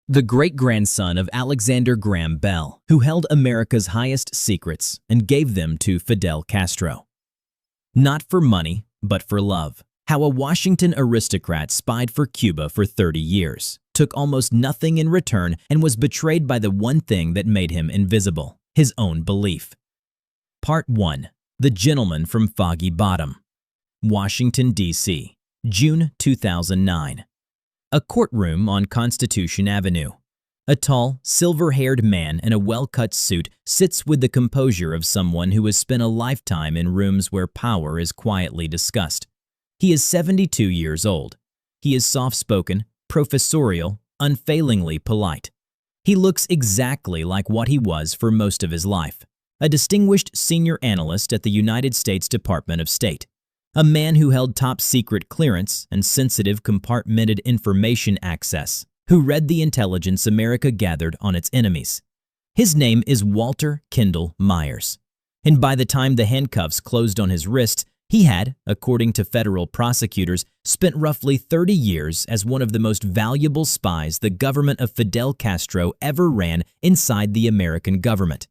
the great-grandson of Alexander Graham Bell, who held America's highest secrets and gave them to Fidel Castro. Not for money, but for love. How a Washington aristocrat spied for Cuba for 30 years, took almost nothing in return, and was betrayed by the one thing that made him invisible, his own belief. Part 1. The Gentleman from Foggy Bottom. Washington, D.C., June 2009. A courtroom on Constitution Avenue. A tall, silver-haired man in a well-cut suit sits with the composure of someone who has spent a lifetime in rooms where power is quietly discussed. He is 72 years old. He is soft-spoken, professorial, unfailingly polite. He looks exactly like what he was for most of his life, a distinguished senior analyst at the United States Department of State, a man who held top-secret clearance and sensitive compartmented information access, who read the intelligence America gathered on its enemies. His name is Walter Kendall Myers, and by the time the handcuffs closed on his wrists, he had, according to federal prosecutors, spent roughly 30 years as one of the most valuable spies the government of Fidel Castro ever ran inside the American government.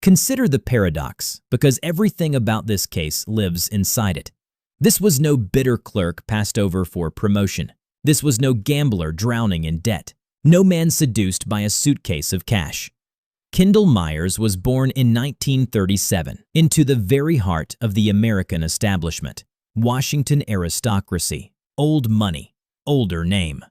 Consider the paradox, because everything about this case lives inside it. This was no bitter clerk passed over for promotion. This was no gambler drowning in debt. No man seduced by a suitcase of cash. Kendall Myers was born in 1937 into the very heart of the American establishment, Washington aristocracy, old money, older name.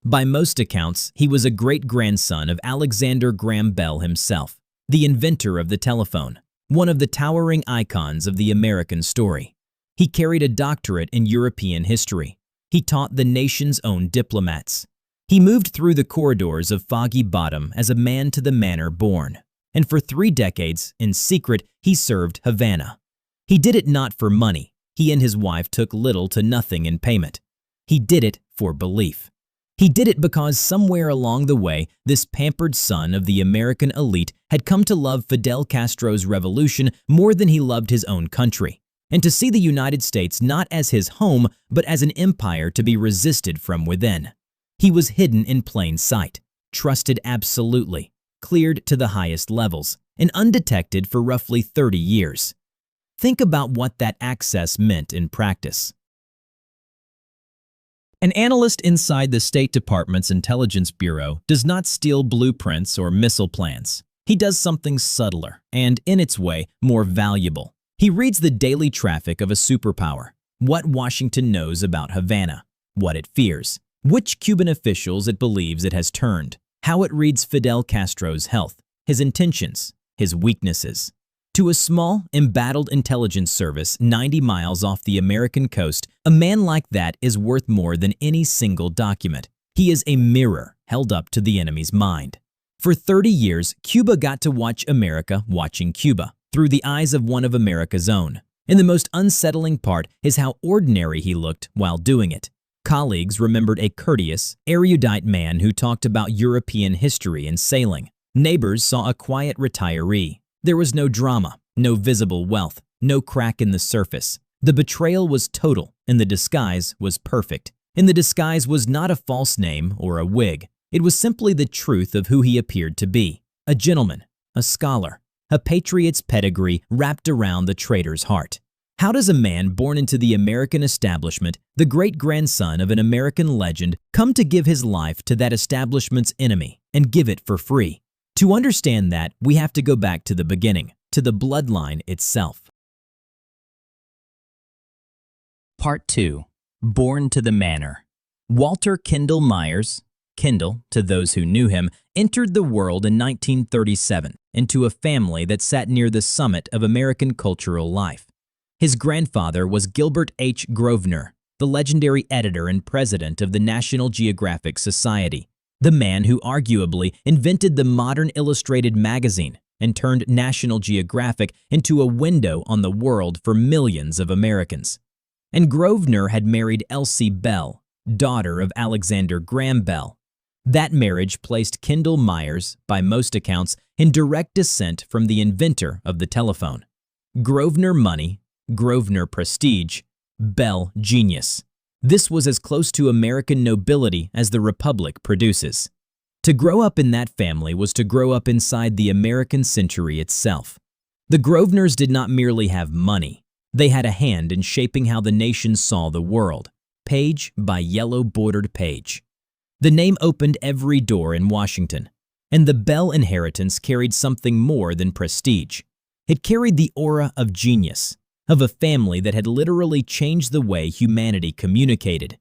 By most accounts, he was a great-grandson of Alexander Graham Bell himself, the inventor of the telephone, one of the towering icons of the American story. He carried a doctorate in European history. He taught the nation's own diplomats. He moved through the corridors of Foggy Bottom as a man to the manor born, and for 3 decades, in secret, he served Havana. He did it not for money. He and his wife took little to nothing in payment. He did it for belief. He did it because somewhere along the way, this pampered son of the American elite had come to love Fidel Castro's revolution more than he loved his own country, and to see the United States not as his home, but as an empire to be resisted from within. He was hidden in plain sight, trusted absolutely, cleared to the highest levels, and undetected for roughly 30 years. Think about what that access meant in practice. An analyst inside the State Department's Intelligence Bureau does not steal blueprints or missile plans. He does something subtler and, in its way, more valuable. He reads the daily traffic of a superpower, what Washington knows about Havana, what it fears, which Cuban officials it believes it has turned, how it reads Fidel Castro's health, his intentions, his weaknesses. To a small, embattled intelligence service 90 miles off the American coast, a man like that is worth more than any single document. He is a mirror held up to the enemy's mind. For 30 years, Cuba got to watch America watching Cuba through the eyes of one of America's own. And the most unsettling part is how ordinary he looked while doing it. Colleagues remembered a courteous, erudite man who talked about European history and sailing. Neighbors saw a quiet retiree. There was no drama, no visible wealth, no crack in the surface. The betrayal was total, and the disguise was perfect. And the disguise was not a false name or a wig. It was simply the truth of who he appeared to be. A gentleman, a scholar, a patriot's pedigree wrapped around the traitor's heart. How does a man born into the American establishment, the great-grandson of an American legend, come to give his life to that establishment's enemy and give it for free? To understand that, we have to go back to the beginning, to the bloodline itself. Part 2. Born to the Manor. Walter Kendall Myers, Kendall, to those who knew him, entered the world in 1937 into a family that sat near the summit of American cultural life. His grandfather was Gilbert H. Grosvenor, the legendary editor and president of the National Geographic Society, the man who arguably invented the modern illustrated magazine and turned National Geographic into a window on the world for millions of Americans. And Grosvenor had married Elsie Bell, daughter of Alexander Graham Bell. That marriage placed Kendall Myers, by most accounts, in direct descent from the inventor of the telephone. Grosvenor money, Grosvenor prestige, Bell genius. This was as close to American nobility as the Republic produces. To grow up in that family was to grow up inside the American century itself. The Grosvenors did not merely have money. They had a hand in shaping how the nation saw the world, page by yellow-bordered page. The name opened every door in Washington, and the Bell inheritance carried something more than prestige. It carried the aura of genius, of a family that had literally changed the way humanity communicated.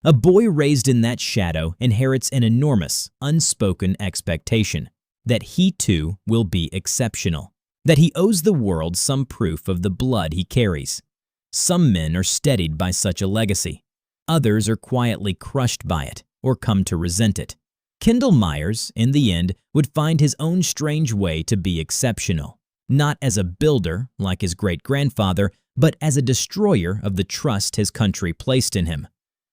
A boy raised in that shadow inherits an enormous, unspoken expectation that he too will be exceptional, that he owes the world some proof of the blood he carries. Some men are steadied by such a legacy. Others are quietly crushed by it or come to resent it. Kendall Myers, in the end, would find his own strange way to be exceptional, not as a builder like his great-grandfather, but as a destroyer of the trust his country placed in him.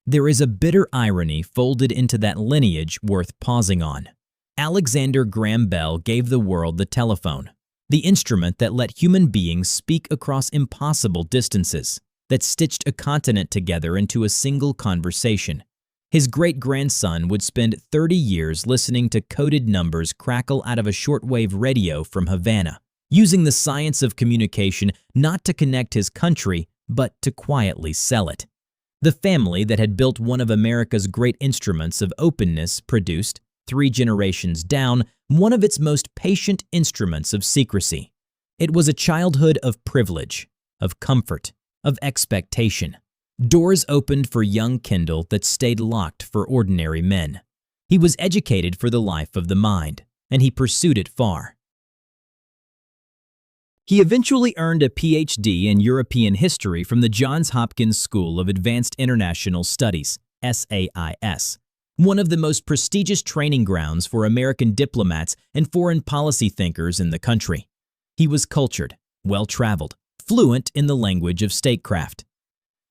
There is a bitter irony folded into that lineage worth pausing on. Alexander Graham Bell gave the world the telephone, the instrument that let human beings speak across impossible distances, that stitched a continent together into a single conversation. His great-grandson would spend 30 years listening to coded numbers crackle out of a shortwave radio from Havana, using the science of communication not to connect his country, but to quietly sell it. The family that had built one of America's great instruments of openness produced, 3 generations down, one of its most patient instruments of secrecy. It was a childhood of privilege, of comfort, of expectation. Doors opened for young Kendall that stayed locked for ordinary men. He was educated for the life of the mind, and he pursued it far. He eventually earned a PhD in European history from the Johns Hopkins School of Advanced International Studies, SAIS, one of the most prestigious training grounds for American diplomats and foreign policy thinkers in the country. He was cultured, well-traveled, fluent in the language of statecraft.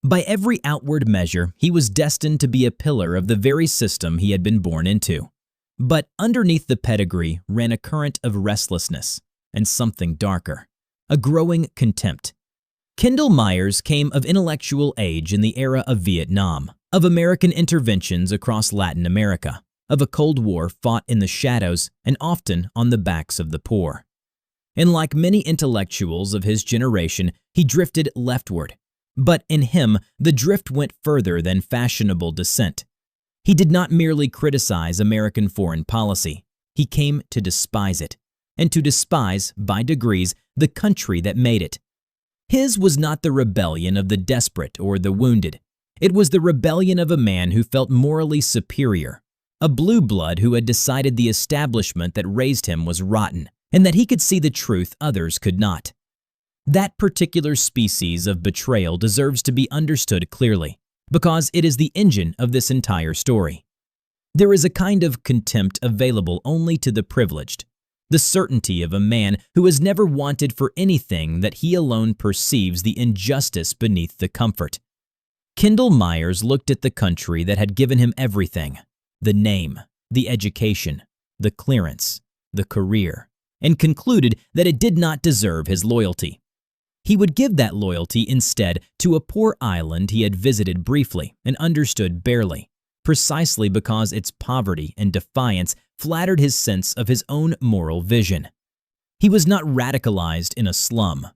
By every outward measure, he was destined to be a pillar of the very system he had been born into. But underneath the pedigree ran a current of restlessness and something darker, a growing contempt. Kendall Myers came of intellectual age in the era of Vietnam, of American interventions across Latin America, of a Cold War fought in the shadows and often on the backs of the poor. And like many intellectuals of his generation, he drifted leftward. But in him, the drift went further than fashionable descent. He did not merely criticize American foreign policy. He came to despise it, and to despise, by degrees, the country that made it. His was not the rebellion of the desperate or the wounded. It was the rebellion of a man who felt morally superior, a blue blood who had decided the establishment that raised him was rotten, and that he could see the truth others could not. That particular species of betrayal deserves to be understood clearly, because it is the engine of this entire story. There is a kind of contempt available only to the privileged, the certainty of a man who has never wanted for anything that he alone perceives the injustice beneath the comfort. Kendall Myers looked at the country that had given him everything, the name, the education, the clearance, the career, and concluded that it did not deserve his loyalty. He would give that loyalty instead to a poor island he had visited briefly and understood barely, precisely because its poverty and defiance flattered his sense of his own moral vision. He was not radicalized in a slum.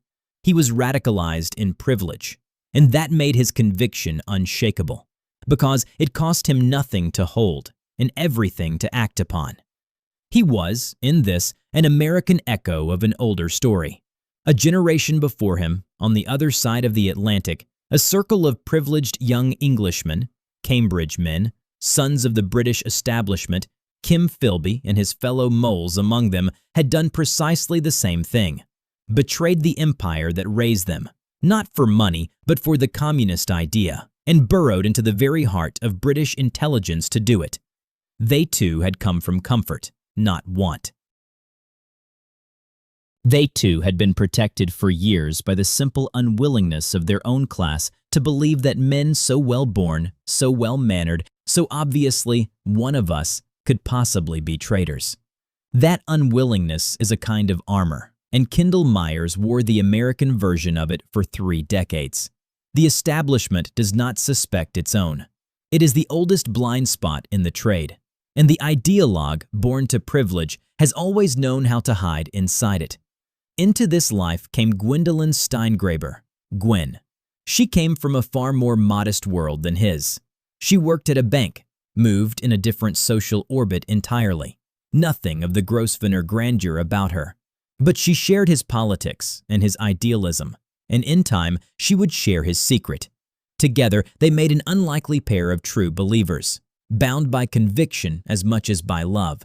He was radicalized in privilege, and that made his conviction unshakable, because it cost him nothing to hold and everything to act upon. He was, in this, an American echo of an older story. A generation before him, on the other side of the Atlantic, a circle of privileged young Englishmen, Cambridge men, sons of the British establishment, Kim Philby and his fellow moles among them, had done precisely the same thing, betrayed the empire that raised them, not for money, but for the communist idea, and burrowed into the very heart of British intelligence to do it. They too had come from comfort, not want. They too had been protected for years by the simple unwillingness of their own class to believe that men so well-born, so well-mannered, so obviously one of us could possibly be traitors. That unwillingness is a kind of armor, and Kendall Myers wore the American version of it for 3 decades. The establishment does not suspect its own. It is the oldest blind spot in the trade. and the ideologue, born to privilege, has always known how to hide inside it. Into this life came Gwendolyn Steingraber, Gwen. She came from a far more modest world than his. She worked at a bank, moved in a different social orbit entirely. Nothing of the Grosvenor grandeur about her. But she shared his politics and his idealism, and in time she would share his secret. Together they made an unlikely pair of true believers, bound by conviction as much as by love.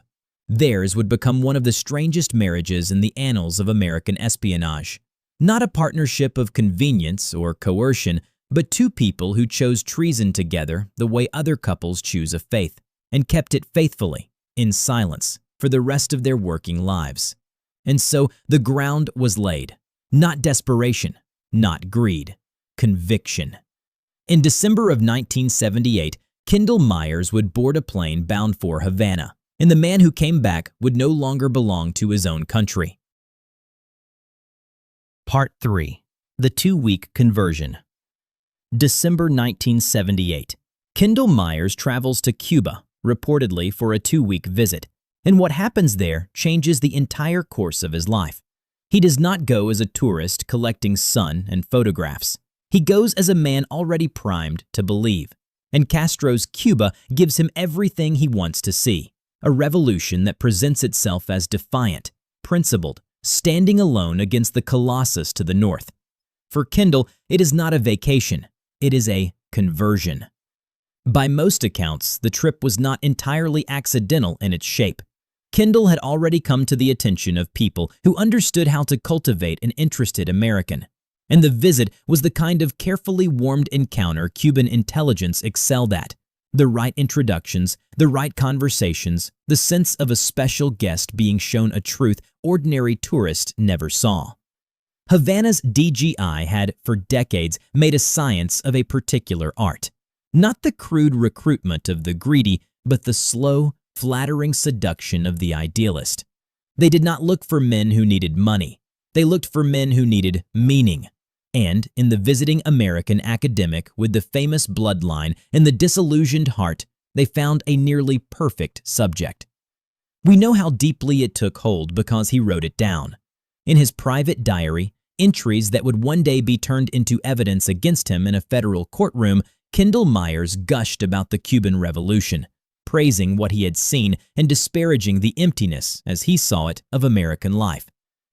Theirs would become one of the strangest marriages in the annals of American espionage. Not a partnership of convenience or coercion, but two people who chose treason together the way other couples choose a faith, and kept it faithfully, in silence, for the rest of their working lives. And so the ground was laid. Not desperation, not greed, conviction. In December of 1978, Kendall Myers would board a plane bound for Havana, and the man who came back would no longer belong to his own country. Part 3. The 2-week conversion. December 1978. Kendall Myers travels to Cuba, reportedly for a 2-week visit, and what happens there changes the entire course of his life. He does not go as a tourist collecting sun and photographs. He goes as a man already primed to believe, and Castro's Cuba gives him everything he wants to see. A revolution that presents itself as defiant, principled, standing alone against the colossus to the north. For Kendall, it is not a vacation, it is a conversion. By most accounts, the trip was not entirely accidental in its shape. Kendall had already come to the attention of people who understood how to cultivate an interested American, and the visit was the kind of carefully warmed encounter Cuban intelligence excelled at. The right introductions, the right conversations, the sense of a special guest being shown a truth ordinary tourists never saw. Havana's DGI had, for decades, made a science of a particular art. Not the crude recruitment of the greedy, but the slow, flattering seduction of the idealist. They did not look for men who needed money. They looked for men who needed meaning. And in the visiting American academic with the famous bloodline and the disillusioned heart, they found a nearly perfect subject. We know how deeply it took hold because he wrote it down. In his private diary, entries that would one day be turned into evidence against him in a federal courtroom, Kendall Myers gushed about the Cuban Revolution, praising what he had seen and disparaging the emptiness, as he saw it, of American life.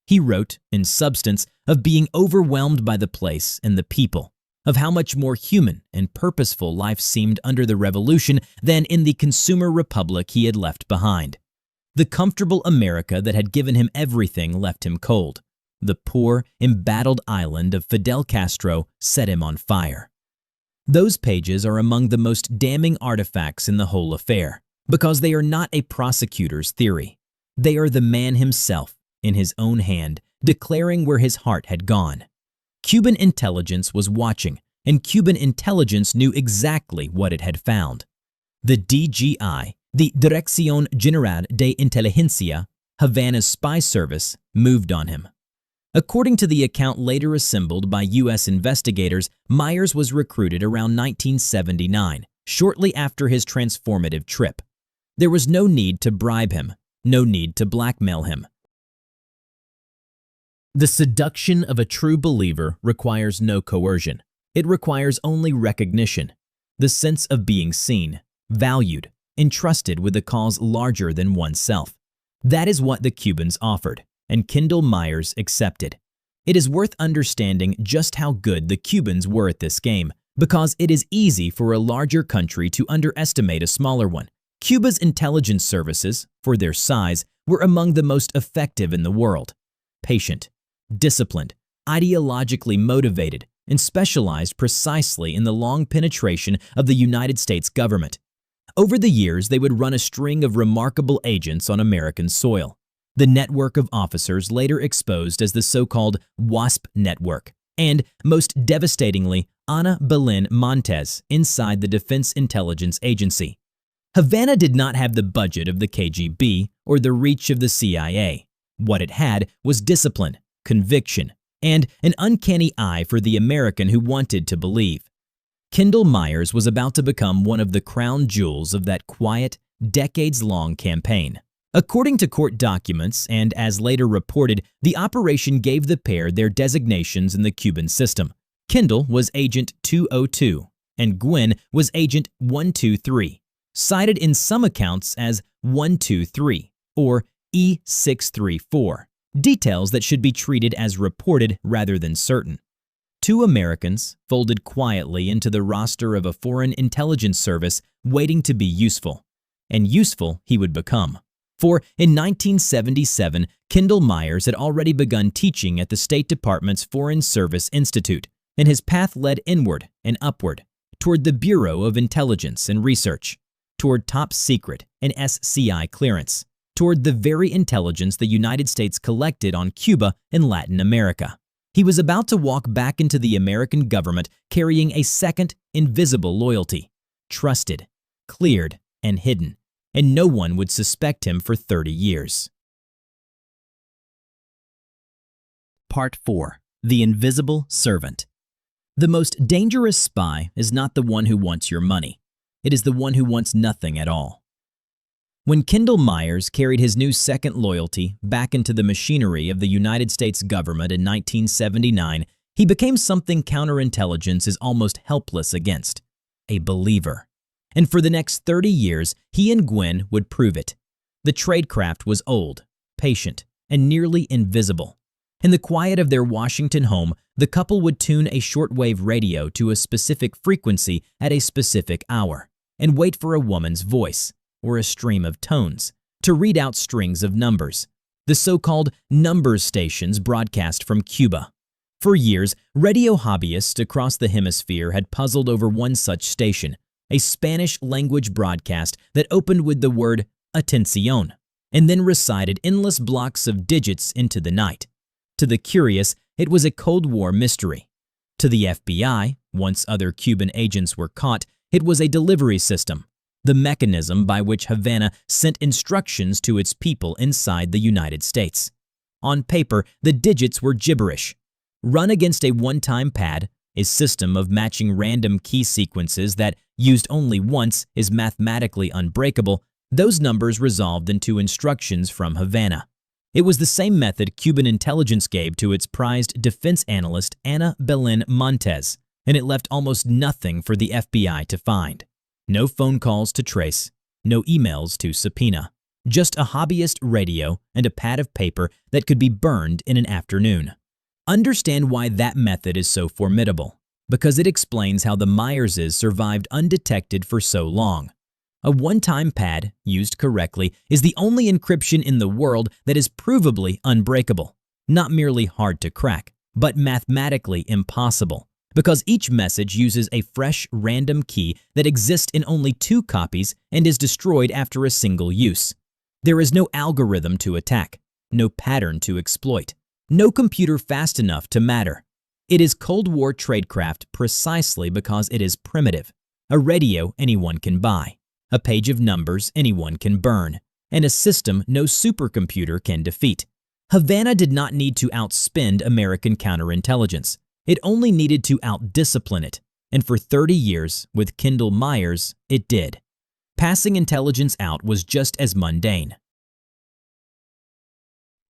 He wrote, in substance, of being overwhelmed by the place and the people, of how much more human and purposeful life seemed under the revolution than in the consumer republic he had left behind. The comfortable America that had given him everything left him cold. The poor, embattled island of Fidel Castro set him on fire. Those pages are among the most damning artifacts in the whole affair, because they are not a prosecutor's theory. They are the man himself, in his own hand, declaring where his heart had gone. Cuban intelligence was watching, and Cuban intelligence knew exactly what it had found. The DGI, the Dirección General de Inteligencia, Havana's spy service, moved on him. According to the account later assembled by U.S. investigators, Myers was recruited around 1979, shortly after his transformative trip. There was no need to bribe him, no need to blackmail him. The seduction of a true believer requires no coercion. It requires only recognition, the sense of being seen, valued, entrusted with a cause larger than oneself. That is what the Cubans offered, and Kendall Myers accepted. It is worth understanding just how good the Cubans were at this game, because it is easy for a larger country to underestimate a smaller one. Cuba's intelligence services, for their size, were among the most effective in the world. Patient, disciplined, ideologically motivated, and specialized precisely in the long penetration of the United States government. Over the years, they would run a string of remarkable agents on American soil. The network of officers later exposed as the so-called WASP network, and, most devastatingly, Ana Belén Montes inside the Defense Intelligence Agency. Havana did not have the budget of the KGB or the reach of the CIA. What it had was discipline, conviction, and an uncanny eye for the American who wanted to believe. Kendall Myers was about to become one of the crown jewels of that quiet, decades-long campaign. According to court documents, and as later reported, the operation gave the pair their designations in the Cuban system. Kendall was Agent 202, and Gwen was Agent 123, cited in some accounts as 123 or E634, details that should be treated as reported rather than certain. Two Americans folded quietly into the roster of a foreign intelligence service waiting to be useful, and useful he would become. For in 1977, Kendall Myers had already begun teaching at the State Department's Foreign Service Institute, and his path led inward and upward, toward the Bureau of Intelligence and Research, toward top secret and SCI clearance, toward the very intelligence the United States collected on Cuba and Latin America. He was about to walk back into the American government carrying a second, invisible loyalty, trusted, cleared, and hidden, and no one would suspect him for 30 years. Part 4. The Invisible Servant. The most dangerous spy is not the one who wants your money. It is the one who wants nothing at all. When Kendall Myers carried his new second loyalty back into the machinery of the United States government in 1979, he became something counterintelligence is almost helpless against: a believer. And for the next 30 years, he and Gwen would prove it. The tradecraft was old, patient, and nearly invisible. In the quiet of their Washington home, the couple would tune a shortwave radio to a specific frequency at a specific hour and wait for a woman's voice, or a stream of tones, to read out strings of numbers. The so-called numbers stations broadcast from Cuba. For years, radio hobbyists across the hemisphere had puzzled over one such station, a Spanish-language broadcast that opened with the word "Atención" and then recited endless blocks of digits into the night. To the curious, it was a Cold War mystery. To the FBI, once other Cuban agents were caught, it was a delivery system, the mechanism by which Havana sent instructions to its people inside the United States. On paper, the digits were gibberish. Run against a one-time pad, a system of matching random key sequences that, used only once, is mathematically unbreakable, those numbers resolved into instructions from Havana. It was the same method Cuban intelligence gave to its prized defense analyst Ana Belén Montes, and it left almost nothing for the FBI to find. No phone calls to trace, no emails to subpoena, just a hobbyist radio and a pad of paper that could be burned in an afternoon. Understand why that method is so formidable, because it explains how the Myerses survived undetected for so long. A one-time pad, used correctly, is the only encryption in the world that is provably unbreakable, not merely hard to crack, but mathematically impossible, because each message uses a fresh, random key that exists in only 2 copies and is destroyed after a single use. There is no algorithm to attack, no pattern to exploit, no computer fast enough to matter. It is Cold War tradecraft precisely because it is primitive, a radio anyone can buy, a page of numbers anyone can burn, and a system no supercomputer can defeat. Havana did not need to outspend American counterintelligence. It only needed to outdiscipline it, and for 30 years, with Kendall Myers, it did. Passing intelligence out was just as mundane.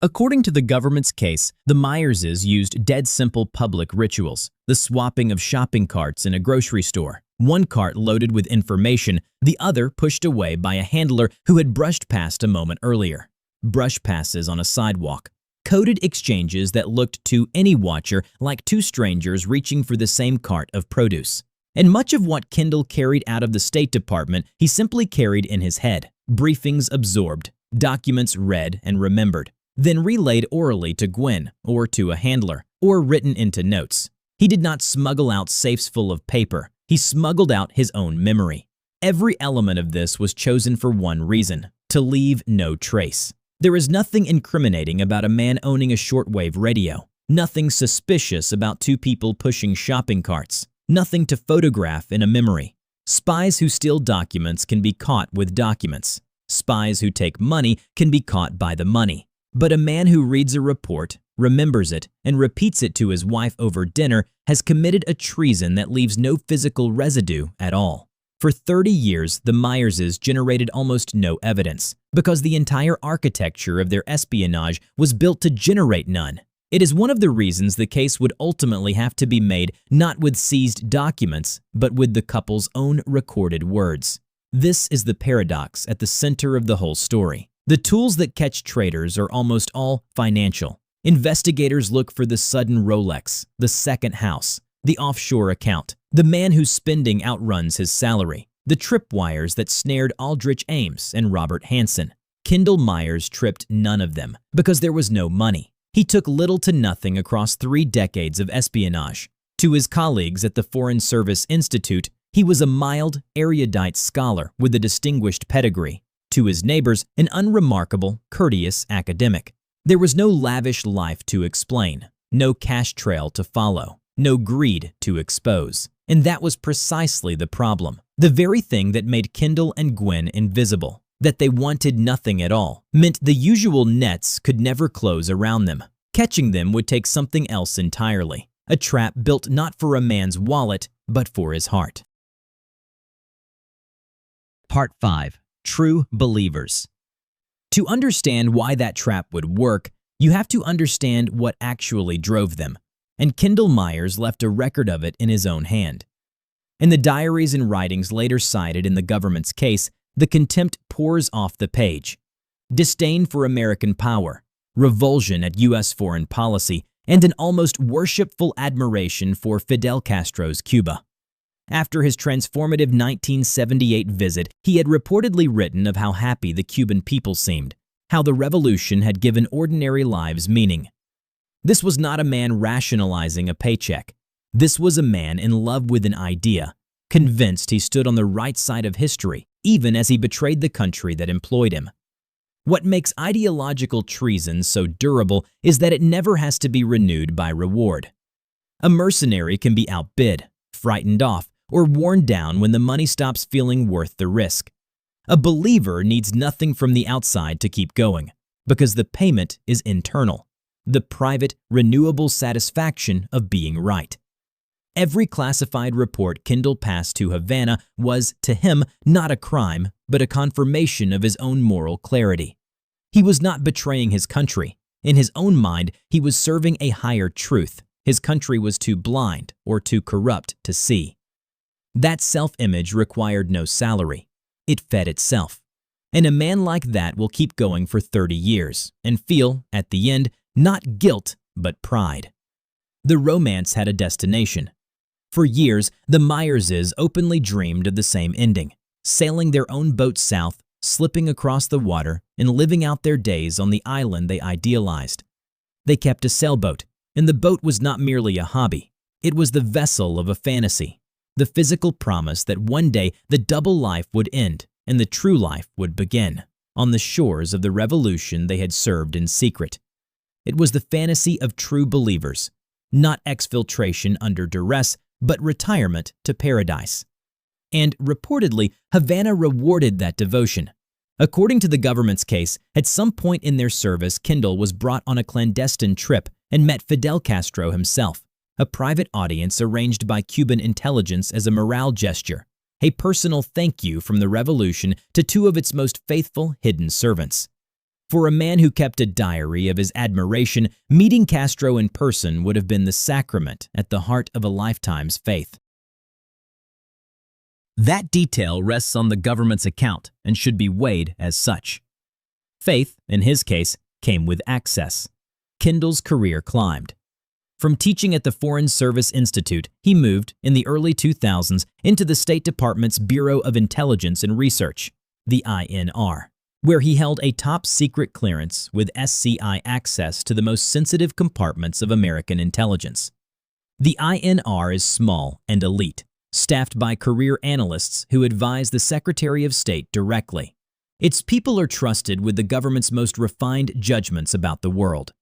According to the government's case, the Myerses used dead simple public rituals, the swapping of shopping carts in a grocery store, one cart loaded with information, the other pushed away by a handler who had brushed past a moment earlier. Brush passes on a sidewalk, coded exchanges that looked to any watcher like 2 strangers reaching for the same cart of produce. And much of what Kendall carried out of the State Department he simply carried in his head, briefings absorbed, documents read and remembered, then relayed orally to Gwen or to a handler, or written into notes. He did not smuggle out safes full of paper. He smuggled out his own memory. Every element of this was chosen for one reason: to leave no trace. There is nothing incriminating about a man owning a shortwave radio, nothing suspicious about 2 people pushing shopping carts, nothing to photograph in a memory. Spies who steal documents can be caught with documents. Spies who take money can be caught by the money. But a man who reads a report, remembers it, and repeats it to his wife over dinner has committed a treason that leaves no physical residue at all. For 30 years, the Myerses generated almost no evidence, because the entire architecture of their espionage was built to generate none. It is one of the reasons the case would ultimately have to be made not with seized documents, but with the couple's own recorded words. This is the paradox at the center of the whole story. The tools that catch traitors are almost all financial. Investigators look for the sudden Rolex, the second house, the offshore account, the man whose spending outruns his salary, the tripwires that snared Aldrich Ames and Robert Hansen. Kendall Myers tripped none of them because there was no money. He took little to nothing across 3 decades of espionage. To his colleagues at the Foreign Service Institute, he was a mild, erudite scholar with a distinguished pedigree. To his neighbors, an unremarkable, courteous academic. There was no lavish life to explain, no cash trail to follow, no greed to expose. And that was precisely the problem. The very thing that made Kendall and Gwen invisible, that they wanted nothing at all, meant the usual nets could never close around them. Catching them would take something else entirely, a trap built not for a man's wallet, but for his heart. Part 5. True Believers. To understand why that trap would work, you have to understand what actually drove them, and Kendall Myers left a record of it in his own hand. In the diaries and writings later cited in the government's case, the contempt pours off the page. Disdain for American power, revulsion at U.S. foreign policy, and an almost worshipful admiration for Fidel Castro's Cuba. After his transformative 1978 visit, he had reportedly written of how happy the Cuban people seemed, how the revolution had given ordinary lives meaning. This was not a man rationalizing a paycheck. This was a man in love with an idea, convinced he stood on the right side of history, even as he betrayed the country that employed him. What makes ideological treason so durable is that it never has to be renewed by reward. A mercenary can be outbid, frightened off, or worn down when the money stops feeling worth the risk. A believer needs nothing from the outside to keep going, because the payment is internal, the private, renewable satisfaction of being right. Every classified report Kendall passed to Havana was, to him, not a crime, but a confirmation of his own moral clarity. He was not betraying his country. In his own mind, he was serving a higher truth. His country was too blind or too corrupt to see. That self-image required no salary. It fed itself. And a man like that will keep going for 30 years and feel, at the end, not guilt, but pride. The romance had a destination. For years, the Myerses openly dreamed of the same ending, sailing their own boat south, slipping across the water, and living out their days on the island they idealized. They kept a sailboat, and the boat was not merely a hobby. It was the vessel of a fantasy. The physical promise that one day the double life would end and the true life would begin on the shores of the revolution they had served in secret. It was the fantasy of true believers, not exfiltration under duress, but retirement to paradise. And reportedly, Havana rewarded that devotion. According to the government's case, at some point in their service, Kendall was brought on a clandestine trip and met Fidel Castro himself. A private audience arranged by Cuban intelligence as a morale gesture, a personal thank you from the revolution to 2 of its most faithful hidden servants. For a man who kept a diary of his admiration, meeting Castro in person would have been the sacrament at the heart of a lifetime's faith. That detail rests on the government's account and should be weighed as such. Faith, in his case, came with access. Kendall's career climbed. From teaching at the Foreign Service Institute, he moved, in the early 2000s, into the State Department's Bureau of Intelligence and Research, the INR, where he held a top-secret clearance with SCI access to the most sensitive compartments of American intelligence. The INR is small and elite, staffed by career analysts who advise the Secretary of State directly. Its people are trusted with the government's most refined judgments about the world.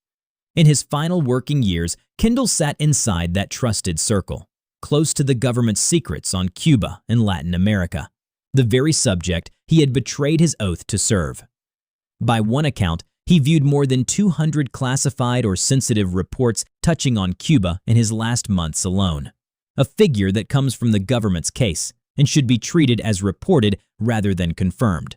In his final working years, Kendall sat inside that trusted circle, close to the government's secrets on Cuba and Latin America, the very subject he had betrayed his oath to serve. By one account, he viewed more than 200 classified or sensitive reports touching on Cuba in his last months alone, a figure that comes from the government's case and should be treated as reported rather than confirmed.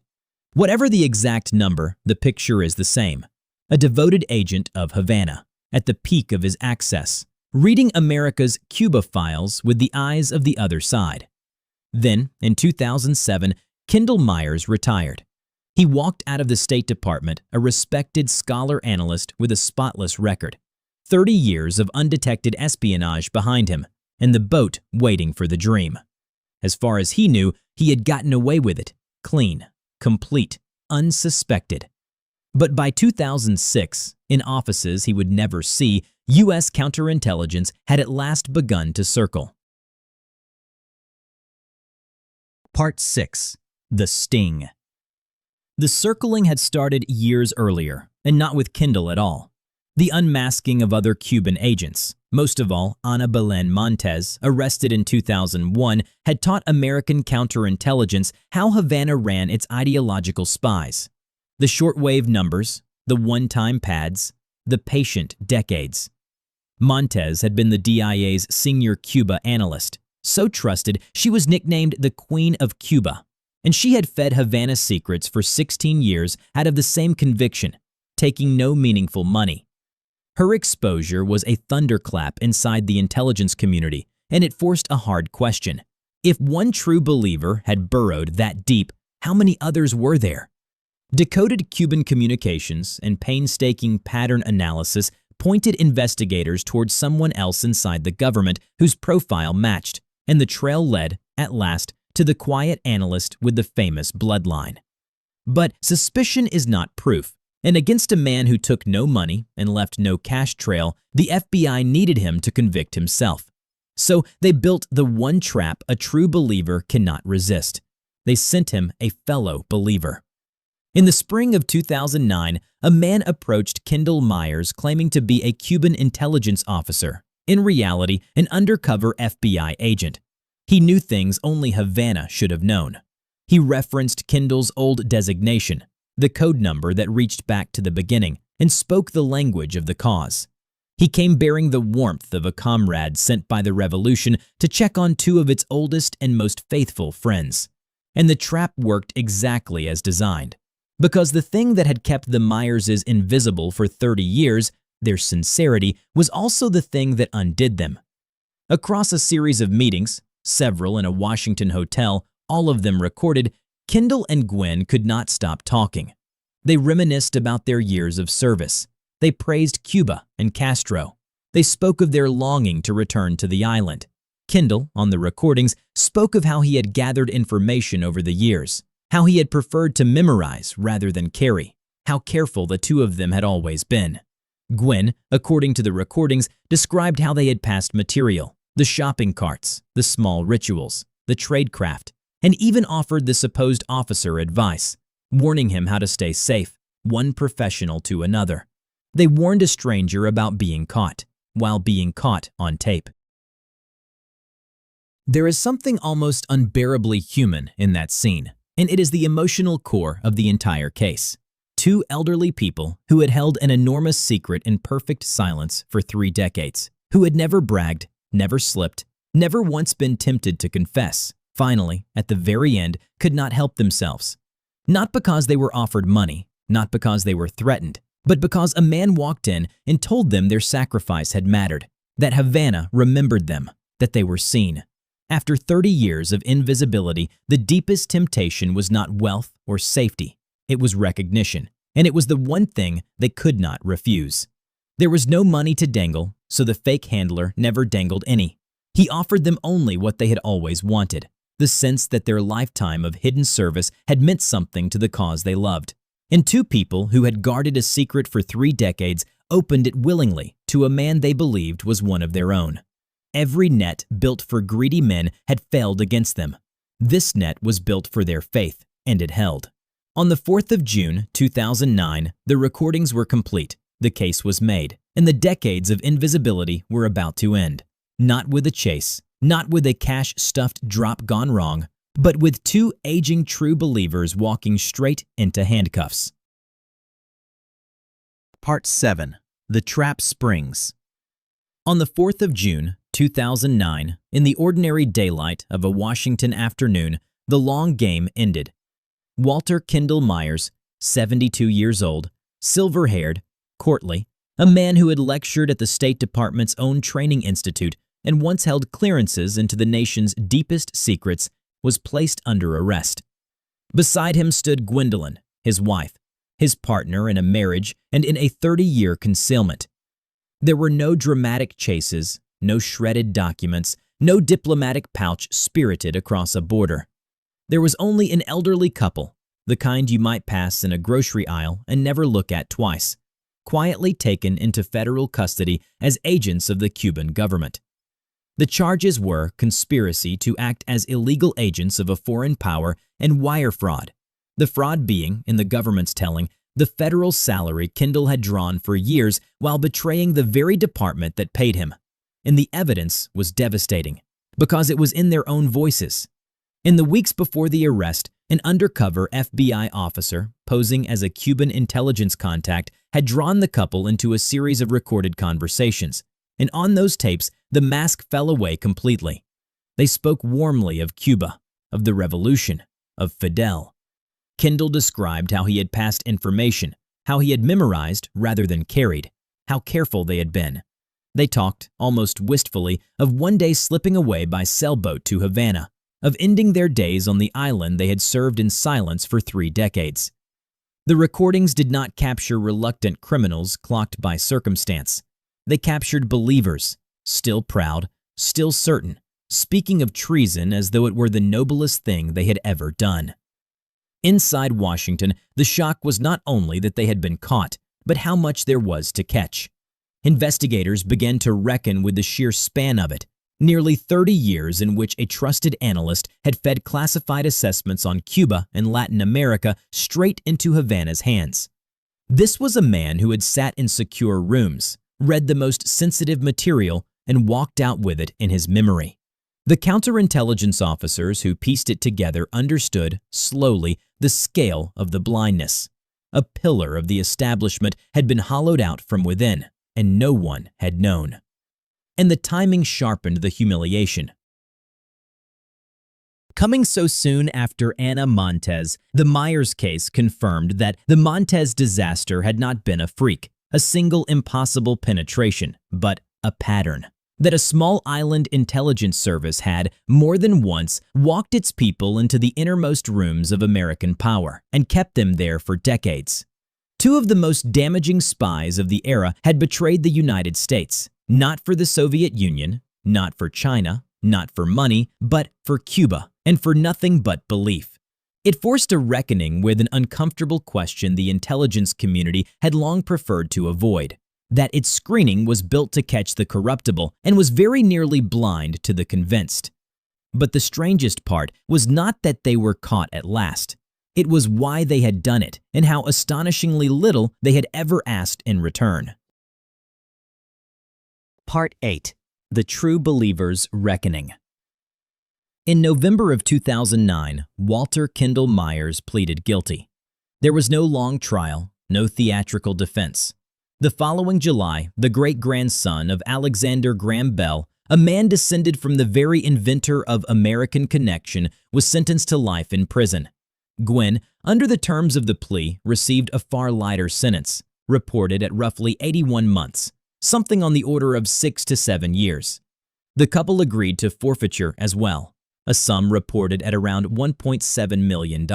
Whatever the exact number, the picture is the same. A devoted agent of Havana, at the peak of his access, reading America's Cuba files with the eyes of the other side. Then, in 2007, Kendall Myers retired. He walked out of the State Department, a respected scholar-analyst with a spotless record, 30 years of undetected espionage behind him, and the boat waiting for the dream. As far as he knew, he had gotten away with it, clean, complete, unsuspected. But by 2006, in offices he would never see, U.S. counterintelligence had at last begun to circle. Part 6. The Sting. The circling had started years earlier, and not with Kendall at all. The unmasking of other Cuban agents, most of all Ana Belén Montes, arrested in 2001, had taught American counterintelligence how Havana ran its ideological spies. The shortwave numbers, the one-time pads, the patient decades. Montes had been the DIA's senior Cuba analyst, so trusted she was nicknamed the Queen of Cuba, and she had fed Havana secrets for 16 years out of the same conviction, taking no meaningful money. Her exposure was a thunderclap inside the intelligence community, and it forced a hard question. If one true believer had burrowed that deep, how many others were there? Decoded Cuban communications and painstaking pattern analysis pointed investigators towards someone else inside the government whose profile matched, and the trail led, at last, to the quiet analyst with the famous bloodline. But suspicion is not proof, and against a man who took no money and left no cash trail, the FBI needed him to convict himself. So they built the one trap a true believer cannot resist. They sent him a fellow believer. In the spring of 2009, a man approached Kendall Myers claiming to be a Cuban intelligence officer, in reality an undercover FBI agent. He knew things only Havana should have known. He referenced Kendall's old designation, the code number that reached back to the beginning, and spoke the language of the cause. He came bearing the warmth of a comrade sent by the revolution to check on two of its oldest and most faithful friends. And the trap worked exactly as designed. Because the thing that had kept the Myerses invisible for 30 years, their sincerity, was also the thing that undid them. Across a series of meetings, several in a Washington hotel, all of them recorded, Kendall and Gwen could not stop talking. They reminisced about their years of service. They praised Cuba and Castro. They spoke of their longing to return to the island. Kendall, on the recordings, spoke of how he had gathered information over the years, how he had preferred to memorize rather than carry, how careful the two of them had always been. Gwen, according to the recordings, described how they had passed material, the shopping carts, the small rituals, the tradecraft, and even offered the supposed officer advice, warning him how to stay safe, one professional to another. They warned a stranger about being caught, while being caught on tape. There is something almost unbearably human in that scene, and it is the emotional core of the entire case. Two elderly people who had held an enormous secret in perfect silence for 3 decades, who had never bragged, never slipped, never once been tempted to confess, finally, at the very end, could not help themselves. Not because they were offered money, not because they were threatened, but because a man walked in and told them their sacrifice had mattered, that Havana remembered them, that they were seen. After 30 years of invisibility, the deepest temptation was not wealth or safety. It was recognition, and it was the one thing they could not refuse. There was no money to dangle, so the fake handler never dangled any. He offered them only what they had always wanted, the sense that their lifetime of hidden service had meant something to the cause they loved. And two people who had guarded a secret for 3 decades opened it willingly to a man they believed was one of their own. Every net built for greedy men had failed against them. This net was built for their faith, and it held. On the 4th of June, 2009, the recordings were complete, the case was made, and the decades of invisibility were about to end. Not with a chase, not with a cash-stuffed drop gone wrong, but with 2 aging true believers walking straight into handcuffs. Part 7. The Trap Springs. On the 4th of June, 2009, in the ordinary daylight of a Washington afternoon, the long game ended. Walter Kendall Myers, 72 years old, silver-haired, courtly, a man who had lectured at the State Department's own training institute and once held clearances into the nation's deepest secrets, was placed under arrest. Beside him stood Gwendolyn, his wife, his partner in a marriage and in a 30-year concealment. There were no dramatic chases, no shredded documents, no diplomatic pouch spirited across a border. There was only an elderly couple, the kind you might pass in a grocery aisle and never look at twice, quietly taken into federal custody as agents of the Cuban government. The charges were conspiracy to act as illegal agents of a foreign power and wire fraud, the fraud being, in the government's telling, the federal salary Kendall had drawn for years while betraying the very department that paid him. And the evidence was devastating, because it was in their own voices. In the weeks before the arrest, an undercover FBI officer, posing as a Cuban intelligence contact, had drawn the couple into a series of recorded conversations, and on those tapes, the mask fell away completely. They spoke warmly of Cuba, of the revolution, of Fidel. Kendall described how he had passed information, how he had memorized rather than carried, how careful they had been. They talked, almost wistfully, of one day slipping away by sailboat to Havana, of ending their days on the island they had served in silence for 3 decades. The recordings did not capture reluctant criminals clocked by circumstance. They captured believers, still proud, still certain, speaking of treason as though it were the noblest thing they had ever done. Inside Washington, the shock was not only that they had been caught, but how much there was to catch. Investigators began to reckon with the sheer span of it, nearly 30 years in which a trusted analyst had fed classified assessments on Cuba and Latin America straight into Havana's hands. This was a man who had sat in secure rooms, read the most sensitive material, and walked out with it in his memory. The counterintelligence officers who pieced it together understood, slowly, the scale of the blindness. A pillar of the establishment had been hollowed out from within, and no one had known. And the timing sharpened the humiliation. Coming so soon after Ana Montes, the Myers case confirmed that the Montes disaster had not been a freak, a single impossible penetration, but a pattern. That a small island intelligence service had, more than once, walked its people into the innermost rooms of American power and kept them there for decades. 2 of the most damaging spies of the era had betrayed the United States, not for the Soviet Union, not for China, not for money, but for Cuba, and for nothing but belief. It forced a reckoning with an uncomfortable question the intelligence community had long preferred to avoid, that its screening was built to catch the corruptible and was very nearly blind to the convinced. But the strangest part was not that they were caught at last. It was why they had done it and how astonishingly little they had ever asked in return. Part 8. The True Believer's Reckoning. In November of 2009, Walter Kendall Myers pleaded guilty. There was no long trial, no theatrical defense. The following July, the great-grandson of Alexander Graham Bell, a man descended from the very inventor of American Connection, was sentenced to life in prison. Gwen, under the terms of the plea, received a far lighter sentence, reported at roughly 81 months, something on the order of 6 to 7 years. The couple agreed to forfeiture as well, a sum reported at around $1.7 million,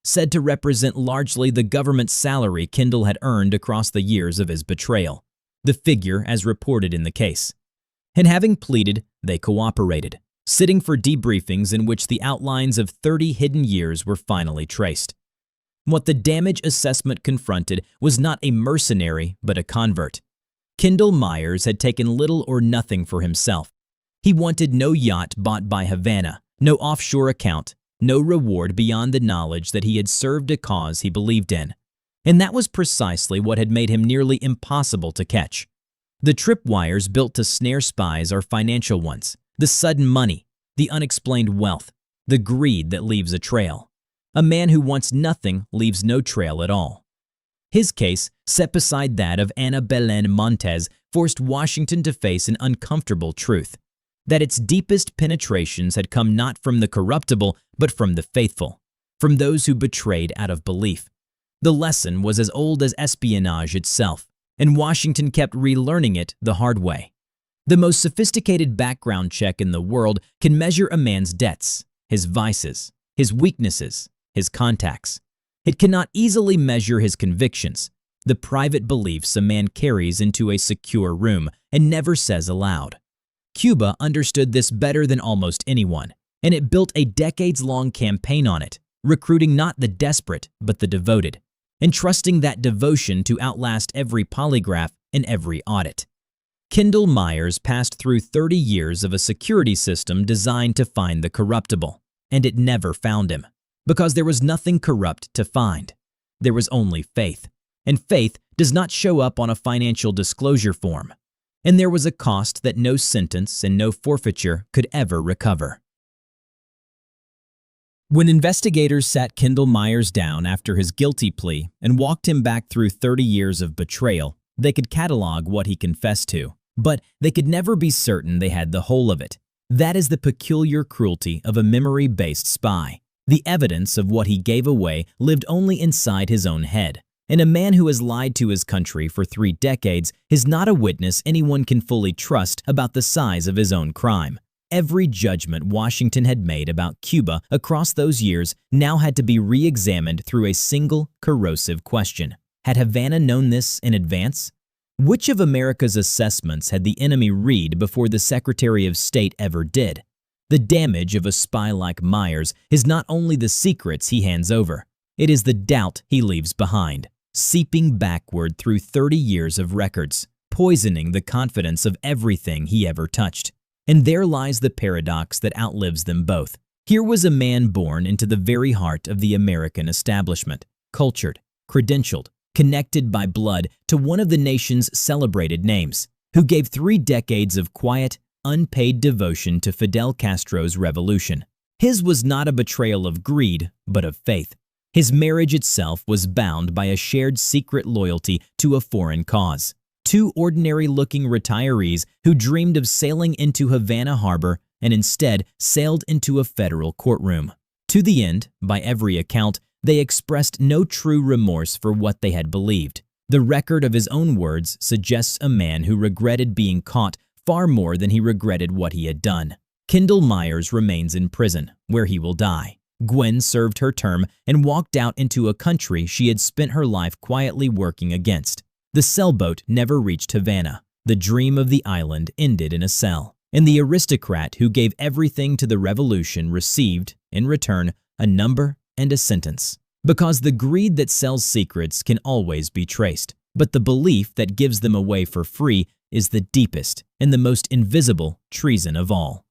said to represent largely the government salary Kendall had earned across the years of his betrayal, the figure as reported in the case. And having pleaded, they cooperated, sitting for debriefings in which the outlines of 30 hidden years were finally traced. What the damage assessment confronted was not a mercenary, but a convert. Kendall Myers had taken little or nothing for himself. He wanted no yacht bought by Havana, no offshore account, no reward beyond the knowledge that he had served a cause he believed in. And that was precisely what had made him nearly impossible to catch. The tripwires built to snare spies are financial ones, the sudden money, the unexplained wealth, the greed that leaves a trail. A man who wants nothing leaves no trail at all. His case, set beside that of Ana Belén Montes, forced Washington to face an uncomfortable truth: that its deepest penetrations had come not from the corruptible, but from the faithful, from those who betrayed out of belief. The lesson was as old as espionage itself, and Washington kept relearning it the hard way. The most sophisticated background check in the world can measure a man's debts, his vices, his weaknesses, his contacts. It cannot easily measure his convictions, the private beliefs a man carries into a secure room and never says aloud. Cuba understood this better than almost anyone, and it built a decades-long campaign on it, recruiting not the desperate but the devoted, entrusting that devotion to outlast every polygraph and every audit. Kendall Myers passed through 30 years of a security system designed to find the corruptible, and it never found him, because there was nothing corrupt to find. There was only faith, and faith does not show up on a financial disclosure form. And there was a cost that no sentence and no forfeiture could ever recover. When investigators sat Kendall Myers down after his guilty plea and walked him back through 30 years of betrayal, they could catalog what he confessed to, but they could never be certain they had the whole of it. That is the peculiar cruelty of a memory-based spy. The evidence of what he gave away lived only inside his own head, and a man who has lied to his country for 3 decades is not a witness anyone can fully trust about the size of his own crime. Every judgment Washington had made about Cuba across those years now had to be re-examined through a single corrosive question. Had Havana known this in advance? Which of America's assessments had the enemy read before the Secretary of State ever did? The damage of a spy like Myers is not only the secrets he hands over, it is the doubt he leaves behind, seeping backward through 30 years of records, poisoning the confidence of everything he ever touched. And there lies the paradox that outlives them both. Here was a man born into the very heart of the American establishment, cultured, credentialed, connected by blood to one of the nation's celebrated names, who gave 3 decades of quiet, unpaid devotion to Fidel Castro's revolution. His was not a betrayal of greed, but of faith. His marriage itself was bound by a shared secret loyalty to a foreign cause. 2 ordinary-looking retirees who dreamed of sailing into Havana harbor and instead sailed into a federal courtroom. To the end, by every account, they expressed no true remorse for what they had believed. The record of his own words suggests a man who regretted being caught far more than he regretted what he had done. Kendall Myers remains in prison, where he will die. Gwen served her term and walked out into a country she had spent her life quietly working against. The sailboat never reached Havana. The dream of the island ended in a cell, and the aristocrat who gave everything to the revolution received, in return, a number and a sentence. Because the greed that sells secrets can always be traced, but the belief that gives them away for free is the deepest and the most invisible treason of all.